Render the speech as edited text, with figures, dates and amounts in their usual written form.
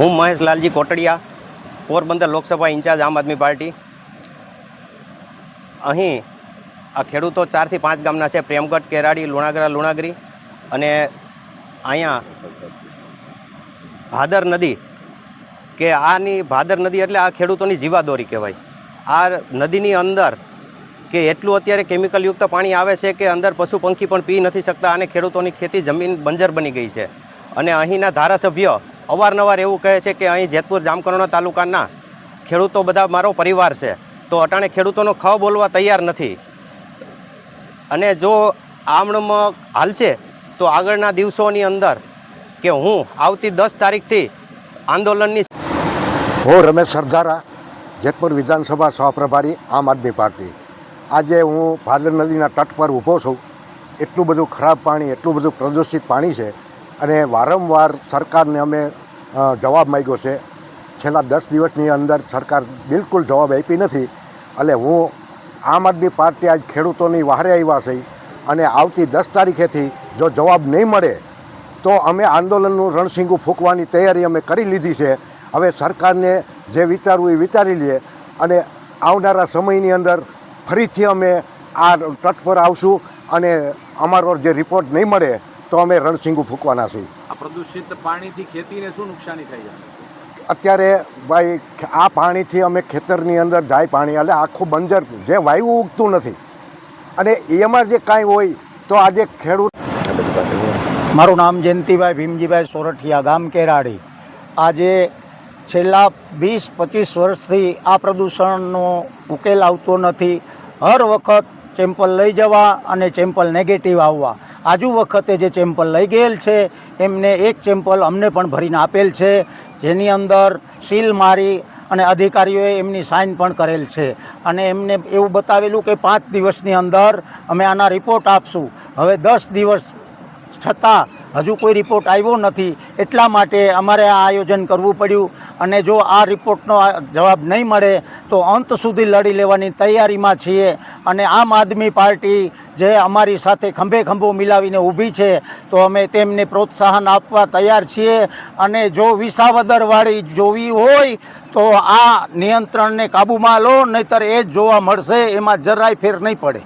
હું મહેશ લાલજી કોટડિયા, પોરબંદર લોકસભા ઇન્ચાર્જ આમ આદમી પાર્ટી। અહીં આ ખેડૂતો 4 થી 5 ગામના છે, પ્રેમગઢ, કેરાડી, લુણાગરી અને અહીંયા ભાદર નદી કે આની ભાદર નદી એટલે આ ખેડૂતોની જીવાદોરી કહેવાય। આ નદીની અંદર કે એટલું અત્યારે કેમિકલયુક્ત પાણી આવે છે કે અંદર પશુ પંખી પણ પી નથી શકતા અને ખેડૂતોની ખેતી જમીન બંજર બની ગઈ છે। અને અહીંના ધારાસભ્ય અવારનવાર એવું કહે છે કે અહીં જેતપુર જામકંડોરણા તાલુકાના ખેડૂતો બધા મારો પરિવાર છે, તો અટાણે ખેડૂતોનો ખ બોલવા તૈયાર નથી। અને જો આમણમાં હાલશે તો આગળના દિવસોની અંદર કે હું આવતી 10 તારીખથી આંદોલનની। હું રમેશ સરદારા, જેતપુર વિધાનસભા સહપ્રભારી આમ આદમી પાર્ટી। આજે હું ભાદર નદીના તટ પર ઊભો છું। એટલું બધું ખરાબ પાણી, એટલું બધું પ્રદૂષિત પાણી છે અને વારંવાર સરકારને અમે જવાબ માંગ્યો છે। છેલ્લા 10 દિવસની અંદર સરકાર બિલકુલ જવાબ આપી નથી। એટલે હું આમ આદમી પાર્ટી આજ ખેડૂતોની વહારે આવ્યા છે અને આવતી 10 તારીખેથી જો જવાબ નહીં મળે તો અમે આંદોલનનું રણશીંગું ફૂંકવાની તૈયારી અમે કરી લીધી છે। હવે સરકારને જે વિચારવું એ વિચારી લે અને આવનારા સમયની અંદર ફરીથી અમે આ તટ પર આવશું અને અમારો જે રિપોર્ટ નહીં મળે તો અમે રણશીંગું ફૂંકવાના છીએ। આ પ્રદૂષિત પાણીથી ખેતીને શું નુકસાની થઈ છે? અત્યારે ભાઈ આ પાણીથી અમે ખેતરની અંદર જાય પાણી એટલે આખું બંજર જે વાયુ ઉગતું નથી અને એમાં જે કાંઈ હોય તો આજે ખેડૂત। મારું નામ જયંતિભાઈ ભીમજીભાઈ સોરઠિયા, ગામ કેરાડી। આજે છેલ્લા 20-25 વર્ષથી આ પ્રદૂષણનો ઉકેલ આવતો નથી। હર વખત ચેમ્પલ લઈ જવા અને ચેમ્પલ નેગેટિવ આવવા। આજુ વખતે જે ચેમ્પલ લઈ ગયેલ છે એમને એક ચેમ્પલ અમને પણ ભરીને આપેલ છે, જેની અંદર સીલ મારી અને અધિકારીઓએ એમની સાઇન પણ કરેલ છે અને એમને એવું બતાવેલું કે 5 દિવસની અંદર અમે આના રિપોર્ટ આપશું। હવે 10 દિવસ છતાં હજુ કોઈ રિપોર્ટ આવ્યો નથી, એટલા માટે અમારે આ આયોજન કરવું પડ્યું। અને જો આ રિપોર્ટનો જવાબ નહીં મળે તો અંત સુધી લડી લેવાની તૈયારીમાં છીએ। અને આમ આદમી પાર્ટી જે અમારી સાથે ખંભે ખંભો મિલાવીને ઊભી છે તો અમે તેમને પ્રોત્સાહન આપવા તૈયાર છીએ। અને જો વિસાવદરવાળી જોવી હોય તો આ નિયંત્રણને કાબૂમાં લો, નહીંતર એ જ જોવા મળશે, એમાં જરાય ફેર નહીં પડે।